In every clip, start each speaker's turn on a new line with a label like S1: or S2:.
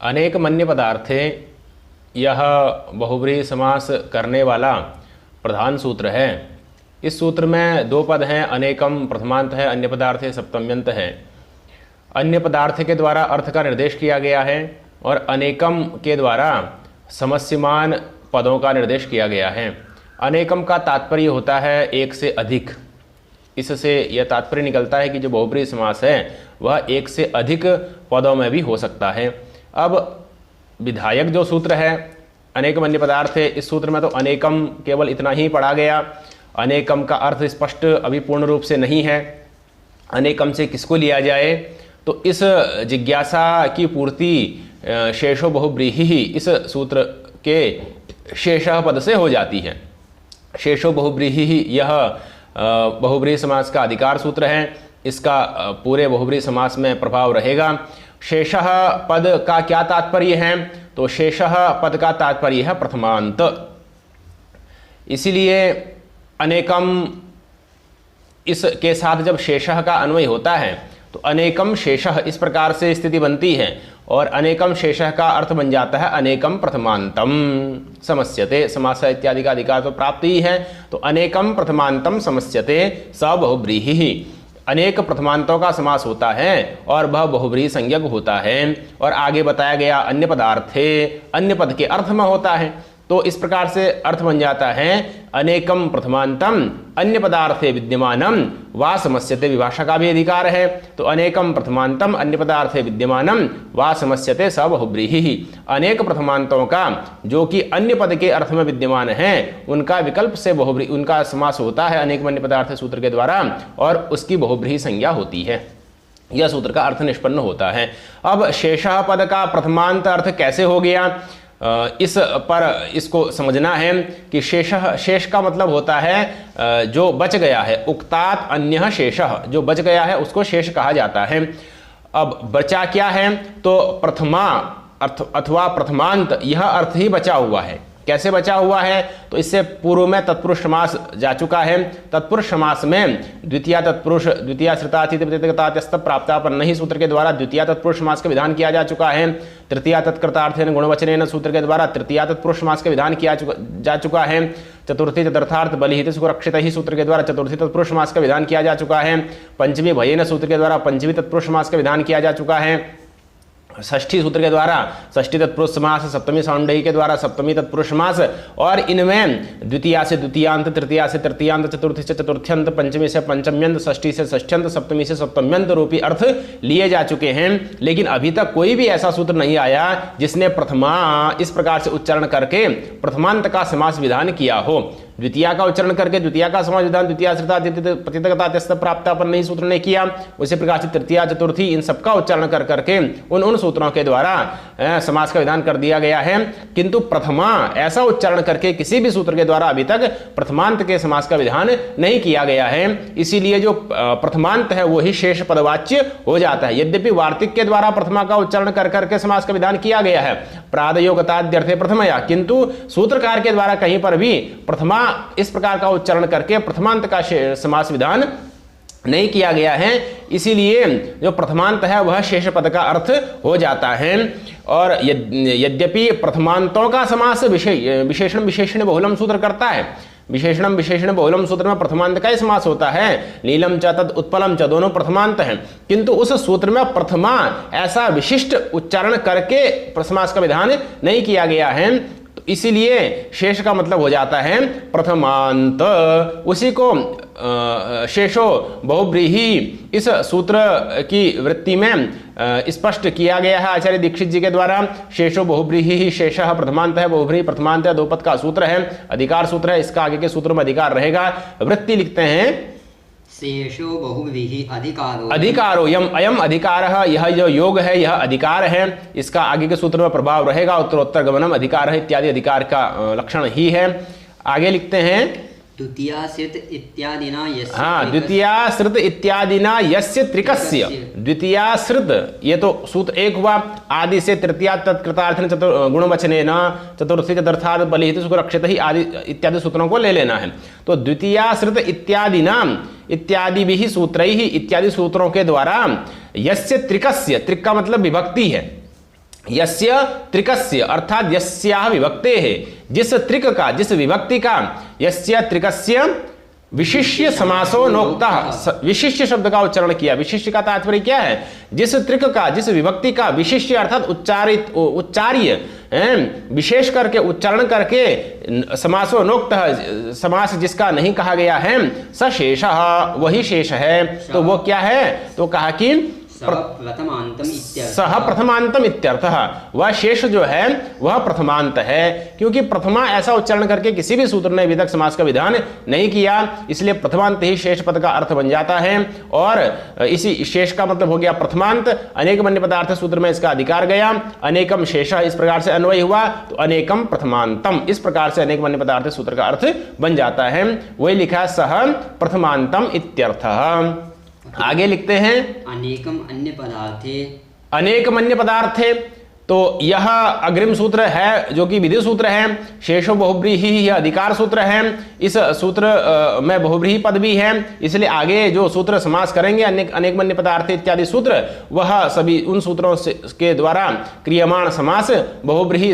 S1: अनेक मन्य पदार्थे यह बहुब्रीहि समास करने वाला प्रधान सूत्र है। इस सूत्र में दो पद हैं, अनेकम प्रथमांत है, अन्य पदार्थे सप्तम्यंत है। अन्य पदार्थ के द्वारा अर्थ का निर्देश किया गया है और अनेकम के द्वारा समस्यमान पदों का निर्देश किया गया है। अनेकम का तात्पर्य होता है एक से अधिक। इससे यह तात्पर्य निकलता है कि जो बहुब्रीहि समास है वह एक से अधिक पदों में भी हो सकता है। अब विधायक जो सूत्र है अनेक अन्य पदार्थ है, इस सूत्र में तो अनेकम केवल इतना ही पढ़ा गया। अनेकम का अर्थ स्पष्ट अभी पूर्ण रूप से नहीं है। अनेकम से किसको लिया जाए, तो इस जिज्ञासा की पूर्ति शेषो बहुब्रीहि ही इस सूत्र के शेषः पद से हो जाती है। शेषो बहुब्रीहि ही यह बहुब्रीहि समास का अधिकार सूत्र है। इसका पूरे बहुब्रीहि समास में प्रभाव रहेगा। शेषः पद का क्या तात्पर्य है, तो शेषः पद का तात्पर्य है प्रथमांत। इसीलिए अनेकम इसके साथ जब शेषः का अन्वय होता है तो अनेकम शेषः इस प्रकार से स्थिति बनती है और अनेकम शेषः का अर्थ बन जाता है अनेकम प्रथमांतम समस्यते। समास इत्यादि का अधिकार तो प्राप्त ही है, तो अनेकम प्रथमांतम समस्यते स बहुब्रीहि ही। अनेक प्रथमांतों का समास होता है और वह बहुब्रीहि संज्ञक होता है। और आगे बताया गया अन्य पदार्थे अन्य पद के अर्थ में होता है, तो इस प्रकार से अर्थ बन जाता है अनेकम प्रथमांतम अन्य पदार्थे विद्यमानम वा समस्यते। विभाषा का भी अधिकार है, तो अनेकम प्रथमांतम अन्य पदार्थे विद्यमानम वा समस्यते स बहुब्रीहि ही। अनेक प्रथमांतों का जो कि अन्य पद के अर्थ में विद्यमान है उनका विकल्प से बहुब्रीहि उनका समास होता है अनेक अन्य पदार्थ सूत्र के द्वारा और उसकी बहुब्रीहि संज्ञा होती है। यह सूत्र का अर्थ निष्पन्न होता है। अब शेषः पद का प्रथमांत अर्थ कैसे हो गया, इस पर इसको समझना है कि शेष का मतलब होता है जो बच गया है। उक्तात अन्यः शेषः, जो बच गया है उसको शेष कहा जाता है। अब बचा क्या है, तो प्रथमा अर्थ अथवा प्रथमांत, यह अर्थ ही बचा हुआ है। कैसे बचा हुआ है, तो इससे पूर्व में तत्पुरुष समास जा चुका है। तत्पुरुष समास में द्वितीय तत्पुरुष द्वितीय श्रुतातिथ्यस्त प्राप्तापन्न ही सूत्र के द्वारा द्वितीय तत्पुरुष समास का विधान किया जा चुका है। तृतीय तत्कृतार्थेन गुणवचनेन सूत्र के द्वारा तृतीय तत्पुरुष समास का विधान किया जा चुका है। चतुर्थी चतुर्थार्थ बलिहित सुरक्षित ही सूत्र के द्वारा चतुर्थी तत्पुरुष समास का विधान किया जा चुका है। पंचमी भयेन सूत्र के द्वारा पंचमी तत्पुरुष समास का विधान किया जा चुका है। षष्ठी सूत्र के द्वारा षष्ठी तत्पुरुष समास, सप्तमी सौंडही के द्वारा सप्तमी तत्पुरुष समास, और इनमें द्वितीया से द्वितीयांत, तृतीया से तृतीयांत, चतुर्थी से चतुर्थ्यंत, पंचमी से पंचम्यंत, षष्ठी से षष्ठ्यंत, सप्तमी से सप्तम्यंत रूपी अर्थ लिए जा चुके हैं। लेकिन अभी तक कोई भी ऐसा सूत्र नहीं आया जिसने प्रथमा इस प्रकार से उच्चारण करके प्रथमांत का समास विधान किया हो। द्वितीया का उच्चारण करके द्वितीया का समास विधान द्वितीय श्रुतातिथ्य प्राप्तापन्न ही सूत्र ने किया। उसी प्रकार से तृतीया चतुर्थी इन सबका उच्चारण कर करके उन सूत्रों के द्वारा समास का विधान कर दिया गया है। किंतु प्रथमा ऐसा उच्चारण करके किसी भी सूत्र के द्वारा अभी तक प्रथमांत के समास का विधान नहीं किया गया है। इसीलिए जो प्रथमांत है वो ही शेष पदवाच्य हो जाता है। यद्यपि वार्तिक के द्वारा प्रथमा का उच्चारण कर करके समास का विधान किया गया है प्रादयोगताद्यर्थे प्रथमया, किंतु सूत्रकार के द्वारा कहीं पर भी प्रथमा इस प्रकार का उच्चारण करके प्रथमांत का समास विधान नहीं किया गया है। इसीलिए जो प्रथमांत है वह शेष पद का अर्थ हो जाता है। और यद्यपि प्रथमांतों का समास विशेषण विशेषण बहुलम सूत्र करता है। विशेषणम विशेषण बहुलम सूत्र में प्रथमांत का ही समास होता है। नीलम च तद उत्पलम च दोनों प्रथमांत हैं, किंतु उस सूत्र में प्रथमा ऐसा विशिष्ट उच्चारण करके समास का विधान नहीं किया गया है। तो इसीलिए शेष का मतलब हो जाता है प्रथमांत। उसी को शेषो बहुब्रीहि इस सूत्र की वृत्ति में स्पष्ट किया गया है आचार्य दीक्षित जी के द्वारा। शेषो बहुब्रीहि ही शेषः प्रथमांत है, बहुब्रीहि प्रथमांत है, दो पद का सूत्र है, अधिकार सूत्र है। इसका आगे के सूत्र में अधिकार रहेगा। वृत्ति लिखते हैं
S2: शेषो बहुब्रीहि
S1: अधिकारो यम अयम अधिकारः, यह जो योग है यह अधिकार है। इसका आगे के सूत्र में प्रभाव रहेगा। उत्तरोत्तर गमनम अधिकार इत्यादि अधिकार का लक्षण ही है। आगे लिखते हैं
S2: द्वितीयाश्रित इत्यादिना यस्य,
S1: हाँ, द्वितीयाश्रित इत्यादिना यस्य त्रिकस्य। द्वितीयाश्रित ये तो सूत्र एक हुआ। आदि से तृतीया तत्कृतार्थन गुणवचनेन, चतुर्थी चतुर्थार्थ बलिहित सुरक्षित ही आदि इत्यादि सूत्रों को ले लेना है। तो द्वितीयाश्रित इत्यादिना इत्यादि भी सूत्रैहि इत्यादि सूत्रों के द्वारा यस्य त्रिकस्य, त्रिक का मतलब विभक्ति है, यस्य त्रिकस्य अर्थात यस्याह विभक्ते है, जिस त्रिक का, जिस विभक्ति का, यस्य त्रिकस्य विशिष्य समासो नोक्तः, विशिष्य शब्द का उच्चारण किया। विशिष्य का तात्पर्य क्या है? जिस त्रिक का, जिस विभक्ति का विशिष्य अर्थात उच्चार्य विशेष करके उच्चारण करके समासो नोक्तः, समास जिसका नहीं कहा गया है, स शेषः, वही शेष है। तो वो क्या है? तो कहा कि सह प्रथमांतम इत्यर्थः, वह शेष जो है वह प्रथमांत है, क्योंकि प्रथमा ऐसा उच्चारण करके किसी भी सूत्र ने विधक समास का विधान नहीं किया, इसलिए प्रथमांत ही शेष पद का अर्थ बन जाता है। और इसी शेष का मतलब हो गया प्रथमांत। अनेक अन्य पदार्थ सूत्र में इसका अधिकार गया। अनेकम शेषः इस प्रकार से अन्वय हुआ तो अनेकम प्रथमांतम, इस प्रकार से अनेक अन्य पदार्थ सूत्र का अर्थ बन जाता है। वही लिखा सह प्रथमांतम इत्यर्थः। आगे लिखते हैं
S2: अनेकम अन्य पदार्थे,
S1: अनेकम अन्य पदार्थे। तो यह अग्रिम सूत्र है जो कि विधि सूत्र है। शेषो बहुब्रीहि यह अधिकार सूत्र है। इस सूत्र में बहुब्रीहि पद भी है, इसलिए आगे जो सूत्र समास करेंगे अनेक अन्य पदार्थ इत्यादि सूत्र, वह सभी उन सूत्रों के द्वारा क्रियमाण समास बहुब्रीहि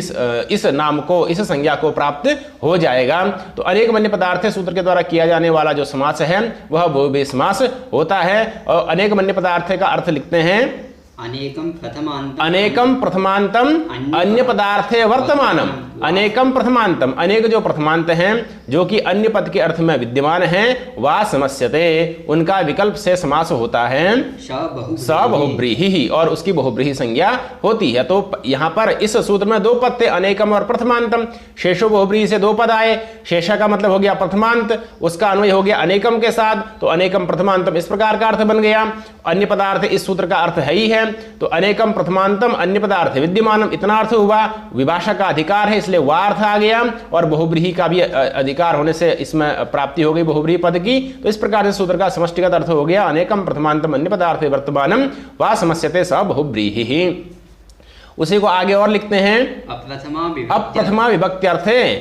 S1: इस नाम को, इस संज्ञा को प्राप्त हो जाएगा। तो अनेक अन्य पदार्थ सूत्र के द्वारा किया जाने वाला जो समास है वह बहुब्रीहि समास होता है। और अनेक अन्य पदार्थ का अर्थ लिखते हैं
S2: अनेकम प्रथमांतम,
S1: अनेकम प्रथमांतम अन्य पदार्थे वर्तमानम। अनेकम प्रथमांतम, अनेक जो प्रथमांत हैं जो कि अन्य पद के अर्थ में विद्यमान हैं, वा समस्यते, उनका विकल्प से समास होता है स बहुब्रीहि, और उसकी बहुब्रीहि संज्ञा होती है। तो यहाँ पर इस सूत्र में दो पद थे, अनेकम और प्रथमांतम। शेषो बहुब्रीहि से दो पद आए। शेषा का मतलब हो गया प्रथमांत, उसका अन्वय हो गया अनेकम के साथ, तो अनेकम प्रथमांतम इस प्रकार का अर्थ बन गया। अन्य पदार्थ इस सूत्र का अर्थ है ही है, तो अनेकम प्रथमांतम अन्य पदार्थ विद्यमानम, इतना अर्थ हुआ। विभाषा का अधिकार है इसलिए वह अर्थ आ गया, और बहुब्रीहि का भी अधिकार होने से इसमें प्राप्ति हो गई बहुब्रीहि पद की। तो इस प्रकार से सूत्र का समष्टिगत अर्थ हो गया अनेकम प्रथमांतम अन्य पदार्थ वर्तमानम वा समस्यते स बहुब्रीहि। उसी को आगे और लिखते हैं अप्रथमा विभक्त्यर्थे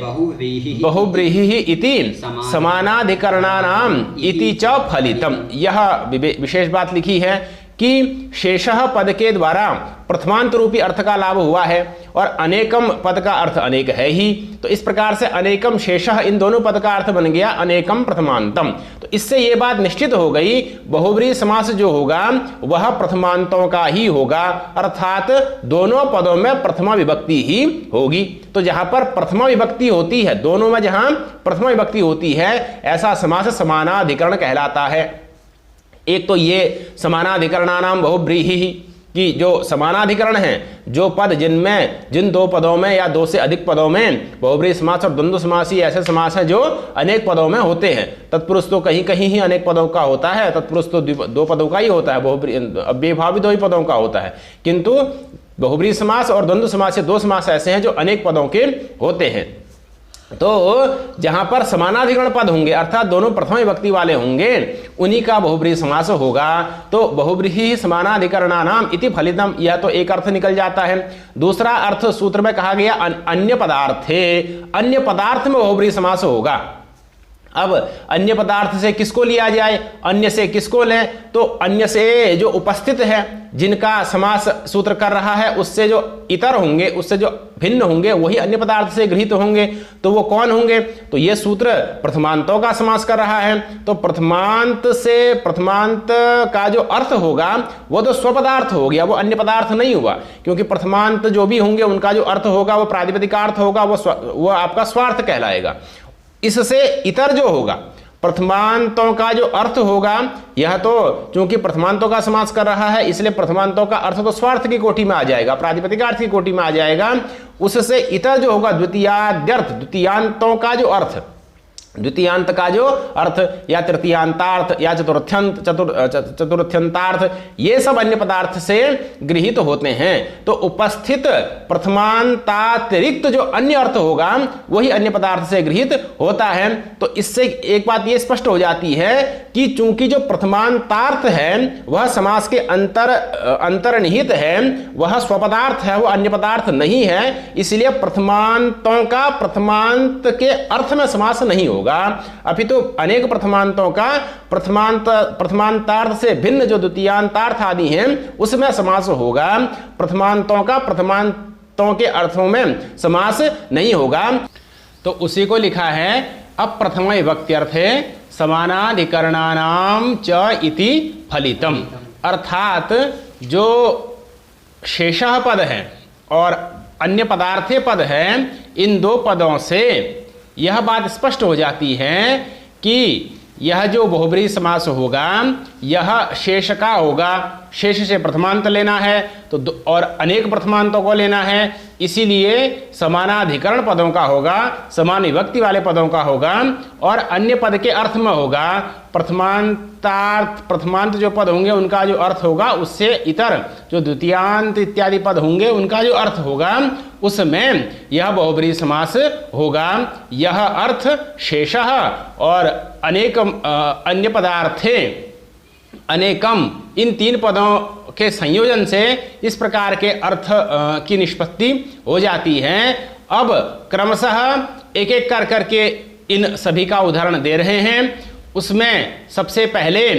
S1: बहुब्रीहि इति समानाधिकरणानाम इति च फलितम। यह विशेष बात लिखी है कि शेषः पद के द्वारा प्रथमांत रूपी अर्थ का लाभ हुआ है, और अनेकम पद का अर्थ अनेक है ही। तो इस प्रकार से अनेकम शेषः इन दोनों पद का अर्थ बन गया अनेकम प्रथमांतम। तो इससे यह बात निश्चित हो गई, बहुब्रीहि समास जो होगा वह प्रथमांतों का ही होगा, अर्थात दोनों पदों में प्रथमा विभक्ति ही होगी। तो जहां पर प्रथमा विभक्ति होती है, दोनों में जहां प्रथमा विभक्ति होती है, ऐसा समास समानाधिकरण कहलाता है। एक तो ये समानाधिकरणानाम बहुब्रीहि कि जो समानाधिकरण है, जो पद जिन दो पदों में या दो से अधिक पदों में बहुब्रीहि समास और द्वंद्व समास ही ऐसे समास हैं जो अनेक पदों में होते हैं। तत्पुरुष तो कहीं कहीं ही अनेक पदों का होता है, तत्पुरुष तो दो पदों का ही होता है, अव्ययभाव भी दो ही पदों का होता है। किंतु बहुब्रीहि समास और द्वंद्व समास, दो समास ऐसे हैं जो अनेक पदों के होते हैं। तो जहां पर समानाधिकरण पद होंगे अर्थात दोनों प्रथम विभक्ति वाले होंगे, उन्हीं का बहुब्रीहि समास होगा। तो बहुब्रीहि समानाधिकरणानाम इति फलितम, यह तो एक अर्थ निकल जाता है। दूसरा अर्थ सूत्र में कहा गया अन्य पदार्थे, अन्य पदार्थ में बहुब्रीहि समास होगा। अब अन्य पदार्थ से किसको लिया जाए, अन्य से किसको लें? तो अन्य से जो उपस्थित है, जिनका समास सूत्र कर रहा है, उससे जो इतर होंगे, उससे जो भिन्न होंगे, वही अन्य पदार्थ से गृहीत होंगे। तो वो कौन होंगे? तो ये सूत्र प्रथमांतों का समास कर रहा है। तो प्रथमांत से प्रथमांत का जो अर्थ होगा वो तो स्वपदार्थ हो गया, वो अन्य पदार्थ नहीं हुआ, क्योंकि प्रथमांत जो भी होंगे उनका जो अर्थ होगा वो प्रातिपदिकार्थ होगा, वो आपका स्वार्थ कहलाएगा। इससे इतर जो होगा, प्रथमांतों का जो अर्थ होगा, यह तो चूंकि प्रथमांतों का समास कर रहा है इसलिए प्रथमांतों का अर्थ तो स्वार्थ की कोटि में आ जाएगा, प्रातिपदिकार्थ की कोटि में आ जाएगा। उससे इतर जो होगा द्वितीयाद्यर्थ, द्वितीयांतों का जो अर्थ, द्वितीयांत का जो अर्थ या तृतीयांतार्थ या चतुर्थ्यंतार्थ, ये सब अन्य पदार्थ से गृहीत होते हैं। तो उपस्थित प्रथमांतातिरिक्त जो अन्य अर्थ होगा वही अन्य पदार्थ से गृहीत होता है। तो इससे एक बात ये स्पष्ट हो जाती है कि चूंकि जो प्रथमांतार्थ है वह समास के अंतर्निहित है, वह स्वपदार्थ है, वो अन्य पदार्थ नहीं है, इसलिए प्रथमांतों का प्रथमांत के अर्थ में समास नहीं होगा। होगा, अपितु अनेक प्रथमांतों का प्रथमांतार्थ से भिन्न जो द्वितीयांतार्थ आदि हैं उसमें समास होगा। प्रथमांतों का प्रथमांतों के अर्थों में समास नहीं होगा। तो उसी को लिखा है अप्रथम विभक्त्यर्थे समानाधिकरणानाम च इति फलितम, अर्थात जो शेषः पद है और अन्य पदार्थे पद है, इन दो पदों से यह बात स्पष्ट हो जाती है कि यह जो बहुब्रीहि समास होगा यह शेष का होगा। शेष से प्रथमांत लेना है तो और अनेक प्रथमांतों को लेना है, इसीलिए समानाधिकरण पदों का होगा, समान विभक्ति वाले पदों का होगा और अन्य पद के अर्थ में होगा। प्रथमांत जो पद होंगे उनका जो अर्थ होगा उससे इतर जो द्वितीयांत इत्यादि पद होंगे उनका जो अर्थ होगा उसमें यह बहुब्रीहि समास होगा। यह अर्थ शेषः और अनेक अन्य पदार्थे अनेकम, इन तीन पदों के संयोजन से इस प्रकार के अर्थ की निष्पत्ति हो जाती है। अब क्रमशः एक एक कर करके इन सभी का उदाहरण दे रहे हैं। उसमें सबसे पहले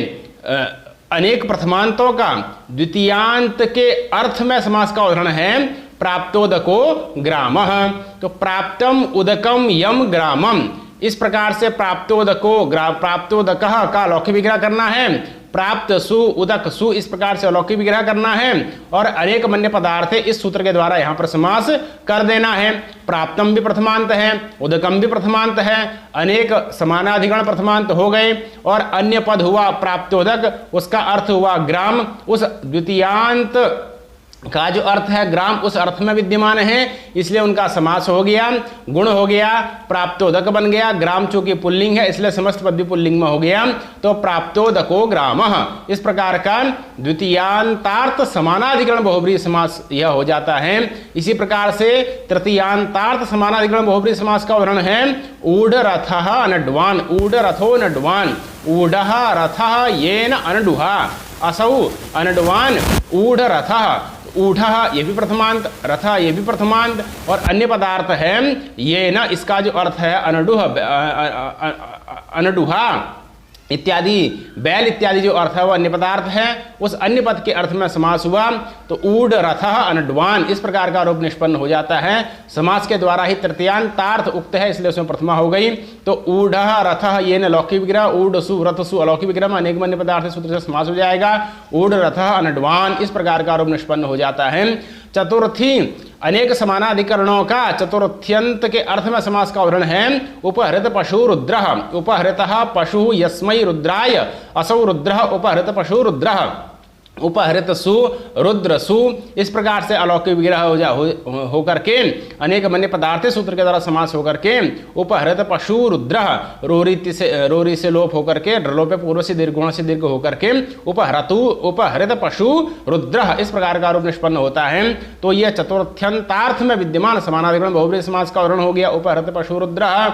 S1: अनेक प्रथमांतों का द्वितीयांत के अर्थ में समास का उदाहरण है प्राप्तोदको ग्रामः। तो प्राप्तम उदकम यम ग्रामम, इस प्रकार से प्राप्तोदकः का लौकिक विग्रह करना है, प्राप्त सु उदक सु इस प्रकार से अलौकिक विग्रह करना है और अनेक मन्य पदार्थ इस सूत्र के द्वारा यहां पर समास कर देना है। प्राप्तम भी प्रथमांत है, उदकम भी प्रथमांत है, अनेक समानाधिकरण प्रथमांत हो गए और अन्य पद हुआ प्राप्तोदक, उसका अर्थ हुआ ग्राम। उस द्वितीयांत का जो अर्थ है ग्राम उस अर्थ में विद्यमान है, इसलिए उनका समास हो गया, गुण हो गया, प्राप्तोदक बन गया। ग्राम चूंकि पुल्लिंग है इसलिए समस्त पद भी पुल्लिंग में हो गया, तो प्राप्तोदको ग्रामः। इस प्रकार का द्वितीयांतार्थ समानाधिकरण बहुब्रीहि समास यह हो जाता है। इसी प्रकार से तृतीयांतार्थ समानाधिकरण बहुब्रीहि समास का उदाहरण है ऊढ़ रथः अनड्वान, ऊढ़ रथो नड्वान, ऊढ़ः रथः येन अनडुहा, असौ अनड्वान ऊढ़ रथः। ऊढ़ः ये भी प्रथमांत, रथः ये भी प्रथमांत और अन्य पदार्थ है ये न, इसका जो अर्थ है अनडुह अनडुहा इत्यादि, बैल इत्यादि जो अर्थ है वह अन्य पदार्थ है, उस अन्य पद के अर्थ में समास हुआ तो ऊढ़ रथः अनड्वान इस प्रकार का रूप निष्पन्न हो जाता है। समास के द्वारा ही तृतीयांतार्थ उक्त है इसलिए उसमें प्रथमा हो गई। तो ऊढ़ः रथः ये न लौकिक विग्रह, ऊढ़ सु रथ सु अलौकिक विग्रह में अनेक मन्य पदार्थ सूत्र से समास हो जाएगा। ऊढ़ रथः अनड्वान इस प्रकार का रूप निष्पन्न हो जाता है। चतुर्थी अनेक समानाधिकरणों का चतुर्थ्यंत के अर्थ में समास का उदाहरण है उपहृत पशु रुद्रः, उपहृतः पशु यस्मै रुद्राय, असौ रुद्रः उपहृत पशु रुद्रः, उपहृत सु रुद्र सु इस प्रकार से अलौकिक विग्रह हो करके अनेक मन्य पदार्थ सूत्र के द्वारा समास होकर के उपहृत पशु रुद्रः, रोरी से लोप होकर के ड्रलोपे पूर्व से दीर्घ गुण से दीर्घ होकर के उपहृत पशु रुद्रः इस प्रकार का रूप निष्पन्न होता है। तो यह चतुर्थ्यंतार्थ में विद्यमान समानाधिकरण बहुब्रीहि समास का उदाहरण हो गया उपहृत पशु रुद्रः।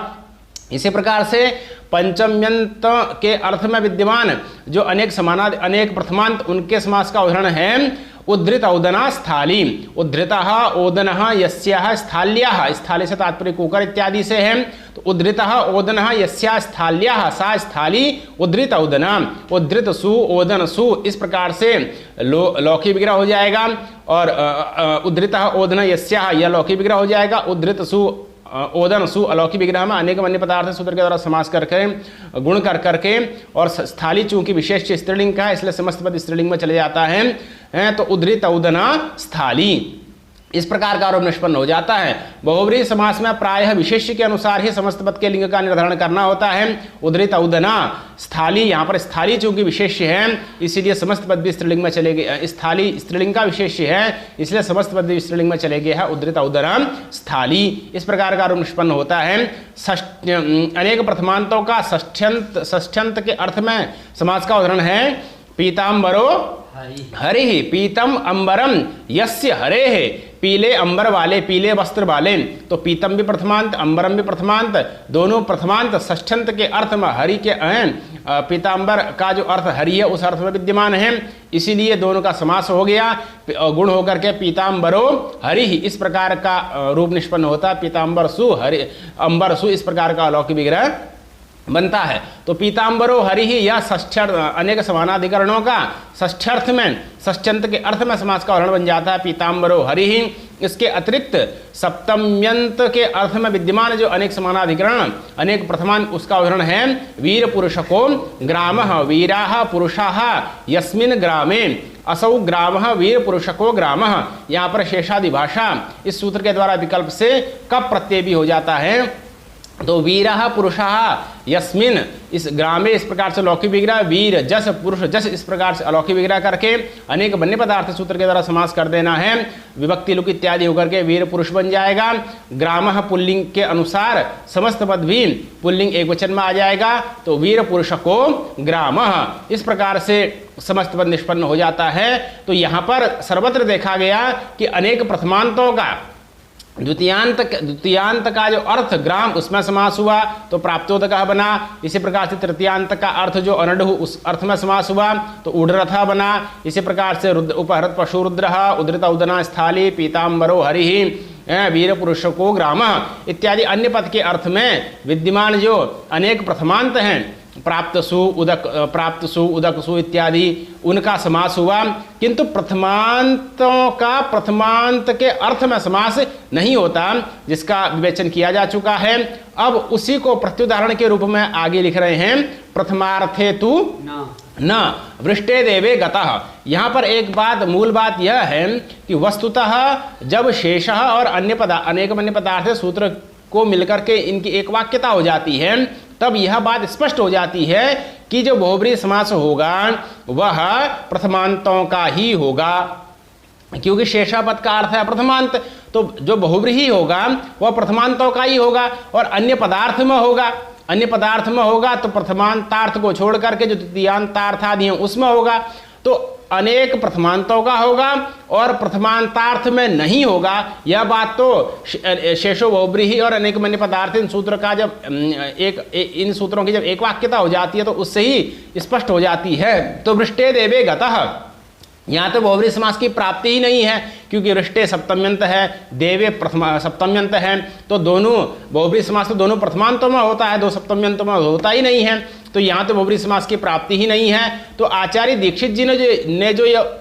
S1: इसी प्रकार से पंचम्यंत के अर्थ में विद्यमान जो अनेक प्रथमांत उनके समास का उदाहरण है उद्धृत औदना स्थाली, उद्धृतः ओदनः यस्याः स्थाल्याः, स्थाली से तात्पर्य कुकर इत्यादि से है, तो उद्धृतः ओदनः यस्याः स्थाल्याः सा स्थाली उद्धृत औदना, उद्धृत सु ओदन सु इस प्रकार से लौकिक विग्रह हो जाएगा और उद्धृतः ओदन यस्याः यह लौकिक विग्रह हो जाएगा। उद्धृत सु ओदन सु अलौकिक विग्रह में अनेक अन्य पदार्थ सूत्र के द्वारा समास करके गुण कर करके और स्थाली चूंकि विशेष स्त्रीलिंग का है इसलिए समस्त पद स्त्रीलिंग में चले जाता है। तो उद्धृत औदना स्थाली इस प्रकार का रूप निष्पन्न हो जाता है। बहुब्रीहि समास में प्रायः विशेष्य के अनुसार ही समस्त पद के लिंग का निर्धारण करना होता है। उद्धृत औदना स्थाली, यहाँ पर स्थाली चूंकि विशेष्य है इसलिए समस्त पद भी स्त्रीलिंग में चले गए, स्थाली स्त्रीलिंग का विशेष्य है इसलिए समस्त पद भी स्त्रीलिंग में चले गए हैं उद्धृत औदना स्थाली इस प्रकार का रूप निष्पन्न होता है। अनेक प्रथमांतों का षष्ठ्यंत के अर्थ में समास का उदाहरण है पीताम्बरो हरि, पीतम अंबरम यस्य हरेः, पीले अंबर वाले, पीले वस्त्र वाले। तो पीतम भी प्रथमांत अंबरम भी प्रथमांत, दोनों प्रथमांत षष्ठ्यंत के अर्थ में हरि के पीताम्बर का जो अर्थ हरि है उस अर्थ में विद्यमान है, इसीलिए दोनों का समास हो गया, गुण होकर के पीताम्बरो हरि इस प्रकार का रूप निष्पन्न होता है। पीताम्बर सु हरि अंबर सु इस प्रकार का अलौकिक विग्रह बनता है। तो पीताम्बरो हरि ही यह षष्ठ्यर्थ अनेक समानाधिकरणों का षष्ठ्यर्थ में षष्ठ्यंत के अर्थ में समास का उदाहरण बन जाता है पीताम्बरो हरि ही। इसके अतिरिक्त सप्तम्यंत के अर्थ में विद्यमान जो अनेक समानाधिकरण अनेक प्रथमांत उसका उदाहरण है वीर पुरुषको ग्रामः वीराः पुरुषाः यस्मिन् ग्रामे असौ ग्रामः वीर पुरुषको ग्रामः। यहाँ पर शेषादि भाषा इस सूत्र के द्वारा विकल्प से कब प्रत्यय भी हो जाता है। तो वीरः पुरुषः यस्मिन इस ग्रामे इस प्रकार से लौकिक विग्रह वीर जस पुरुष जस इस प्रकार से अलौकिक विग्रह करके अनेक बन्य पदार्थ सूत्र के द्वारा समास कर देना है। विभक्ति लुक इत्यादि होकर के वीर पुरुष बन जाएगा। ग्रामः पुल्लिंग के अनुसार समस्त पद भी पुल्लिंग एक वचन में आ जाएगा। तो वीर पुरुषको ग्रामः इस प्रकार से समस्त पद निष्पन्न हो जाता है। तो यहाँ पर सर्वत्र देखा गया कि अनेक प्रथमांतों का द्वितीयांत का जो अर्थ ग्राम उसमें समास हुआ तो प्राप्तोदकः बना। इसी प्रकार से तृतीयांत का अर्थ जो अनडु उस अर्थ में समास हुआ तो उड्रथा बना। इसी प्रकार से उपहृत पशु रुद्रः उद्धृत उदना स्थाली पीताम्बरो हरिः वीर पुरुषको ग्रामः इत्यादि अन्य पद के अर्थ में विद्यमान जो अनेक प्रथमांत हैं प्राप्त सु उदक सु इत्यादि उनका समास हुआ। किंतु प्रथमांतों का प्रथमांत के अर्थ में समास नहीं होता जिसका विवेचन किया जा चुका है। अब उसी को प्रत्युदाहरण के रूप में आगे लिख रहे हैं प्रथमार्थे तु न वृष्टे देवे गतः। यहाँ पर एक बात मूल बात यह है कि वस्तुतः जब शेषः और अनेक अन्य पदार्थ सूत्र को मिलकर के इनकी एक वाक्यता हो जाती है तब यह बात स्पष्ट हो जाती है कि जो बहुब्रीहि समास होगा वह प्रथमांतों का ही होगा, क्योंकि शेषा पद का अर्थ है प्रथमांत। तो जो बहुब्रीहि होगा वह प्रथमांतों का ही होगा और अन्य पदार्थ में होगा तो प्रथमांतार्थ को छोड़ करके जो द्वितीयांतार्थ आदि हैं उसमें होगा। तो अनेक प्रथमांतों का होगा और प्रथमांतार्थ में नहीं होगा। यह बात तो शेषो बहुब्रीहि और अनेक अन्य पदार्थ इन सूत्र का जब इन सूत्रों की जब एक वाक्यता हो जाती है तो उससे ही स्पष्ट हो जाती है। तो वृष्टे देवे गतः यहाँ तो बहुब्रीहि समास की प्राप्ति ही नहीं है, क्योंकि वृष्टे सप्तम्यंत है देवे प्रथमा सप्तम्यंत है। तो दोनों बहुब्रीहि समास तो दोनों प्रथमांतों में होता है, दो सप्तम्यंतों में होता ही नहीं है। तो यहाँ तो बहुब्रीहि समास की प्राप्ति ही नहीं है। तो आचार्य दीक्षित जी ने जो यह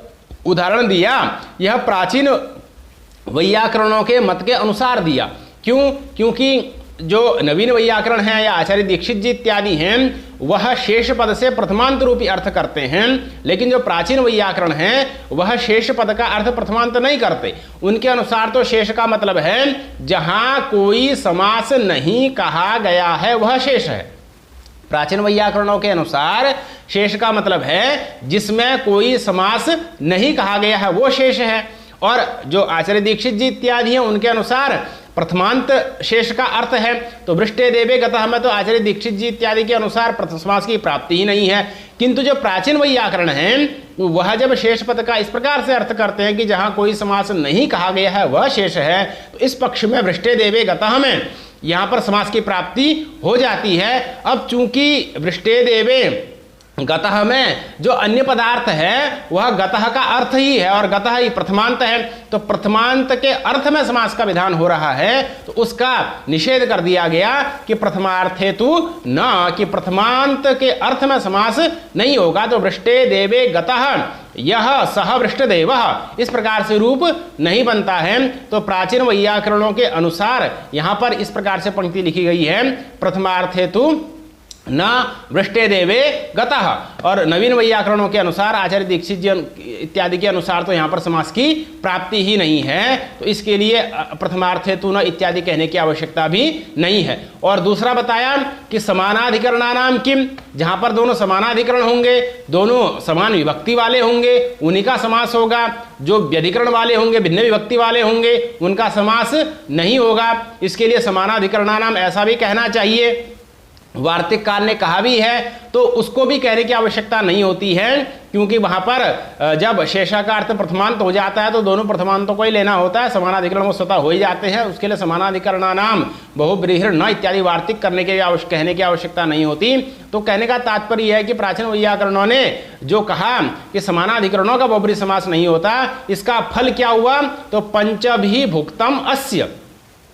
S1: उदाहरण दिया यह प्राचीन वैयाकरणों के मत के अनुसार दिया। क्यों? क्योंकि जो नवीन वैयाकरण है या आचार्य दीक्षित जी इत्यादि हैं वह शेष पद से प्रथमांत रूपी अर्थ करते हैं, लेकिन जो प्राचीन वैयाकरण है वह शेष पद का अर्थ प्रथमांत नहीं करते। उनके अनुसार तो शेष का मतलब है जहां कोई समास नहीं कहा गया है वह शेष है। प्राचीन वैयाकरणों के अनुसार शेष का मतलब है जिसमें कोई समास नहीं कहा गया है वो शेष है। और जो आचार्य दीक्षित जी इत्यादि हैं उनके अनुसार प्रथमांत शेष का अर्थ है। तो वृष्टे देवे गतः में तो आचार्य दीक्षित जी इत्यादि के अनुसार प्रथम समास की प्राप्ति ही नहीं है। किंतु जो प्राचीन वैयाकरण है वह जब शेष पद का इस प्रकार से अर्थ करते हैं कि जहां कोई समास नहीं कहा गया है वह शेष है, तो इस पक्ष में वृष्टे देवे गतः में यहां पर समास की प्राप्ति हो जाती है। अब चूंकि वृष्टे देवे गतः में जो अन्य पदार्थ है वह गतः का अर्थ ही है और गतः ही प्रथमांत है, तो प्रथमांत के अर्थ में समास का विधान हो रहा है तो उसका निषेध कर दिया गया कि प्रथमार्थे तु न, कि प्रथमांत के अर्थ में समास नहीं होगा। तो वृष्टे देवे गतः यह सह वृष्टदेवः इस प्रकार से रूप नहीं बनता है। तो प्राचीन वैयाकरणों के अनुसार यहाँ पर इस प्रकार से पंक्ति लिखी गई है प्रथमार्थे तु न वृष्टे देवे गतः। और नवीन वैयाकरणों के अनुसार आचार्य दीक्षित जी इत्यादि के अनुसार तो यहाँ पर समास की प्राप्ति ही नहीं है, तो इसके लिए प्रथमार्थे तु न इत्यादि कहने की आवश्यकता भी नहीं है। और दूसरा बताया कि समानाधिकरणानाम किम, जहाँ पर दोनों समानाधिकरण होंगे दोनों समान विभक्ति वाले होंगे उन्हीं का समास होगा। जो व्यधिकरण वाले होंगे भिन्न विभक्ति वाले होंगे उनका समास नहीं होगा। इसके लिए समानाधिकरणानाम ऐसा भी कहना चाहिए। वार्तिककार ने कहा भी है तो उसको भी कहने की आवश्यकता नहीं होती है, क्योंकि वहां पर जब शेषा का अर्थ प्रथमांत हो जाता है तो दोनों प्रथमांतों को ही लेना होता है, समानाधिकरण वो स्वतः हो ही जाते हैं। उसके लिए समानाधिकरणानाम बहुब्रीहि न इत्यादि वार्तिक करने के कहने की आवश्यकता नहीं होती। तो कहने का तात्पर्य यह है कि प्राचीन वैयाकरणों ने जो कहा कि समानाधिकरणों का बहुब्रीहि समास नहीं होता, इसका फल क्या हुआ? तो पंचभी भुक्तम अस्य,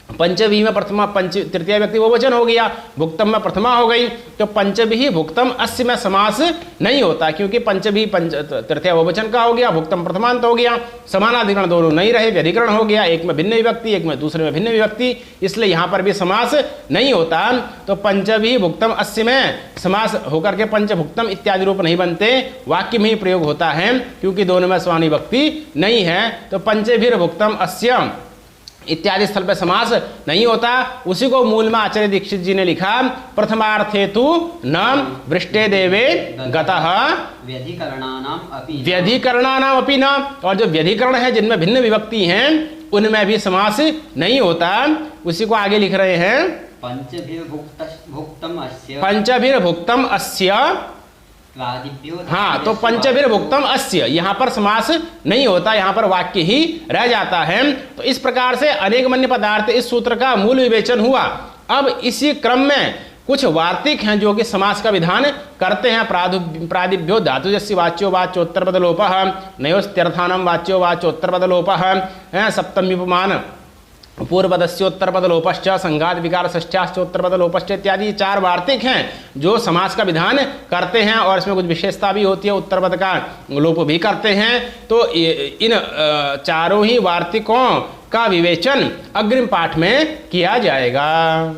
S1: पंचभी में प्रथमा पंच तृतीय व्यक्ति बहुवचन हो गया, भुक्तम में प्रथमा हो गई, तो पंचभी भुक्तम अस्य में समास नहीं होता, क्योंकि पंचभी तृतीय बहुवचन का हो गया, भुक्तम प्रथमांत हो गया, समानाधिकरण दोनों नहीं रहे, व्यधिकरण हो गया, एक में भिन्न विभक्ति एक में दूसरे में भिन्न विभक्ति, इसलिए यहाँ पर भी समास नहीं होता। तो पंचभी भुक्तम अस्य में समास होकर के पंचभुक्तम इत्यादि रूप नहीं बनते, वाक्य में ही प्रयोग होता है, क्योंकि दोनों में समानी विभक्ति नहीं है। तो पंचभिर भुक्तम अस्य इत्यादि स्थल पर समास नहीं होता। उसी को मूल में आचार्य दीक्षित जी ने लिखा, प्रथमार्थे तु न वृष्टे देवे गतः व्यधिकरणानाम अपि न, और जो व्यधिकरण है जिनमें भिन्न विभक्ति हैं उनमें भी समास नहीं होता। उसी को आगे लिख रहे हैं, पंचभिर भुक्तम अस्य, हाँ, तो पंचभिर भुक्तम अस्य यहाँ पर समास नहीं होता, यहाँ पर वाक्य ही रह जाता है। तो इस प्रकार से अनेकमन्य पदार्थ इस सूत्र का मूल विवेचन हुआ। अब इसी क्रम में कुछ वार्तिक हैं जो कि समास का विधान करते हैं। प्रादिभ्यो धातुजस्य वाच्यो वाच्योत्तर पदलोपः, नयोस्त्यर्थानम वाच्यो वाच्योत्तर पदलोपः, सप्तमी उपमान पूर्वपदस्योत्तर पदलोपश्च, संघात विकार षष्ठ्याश्चोत्तर पदलोपश्च इत्यादि 4 वार्तिक हैं जो समास का विधान करते हैं, और इसमें कुछ विशेषता भी होती है, उत्तर पद का लोप भी करते हैं। तो इन चारों ही वार्तिकों का विवेचन अग्रिम पाठ में किया जाएगा।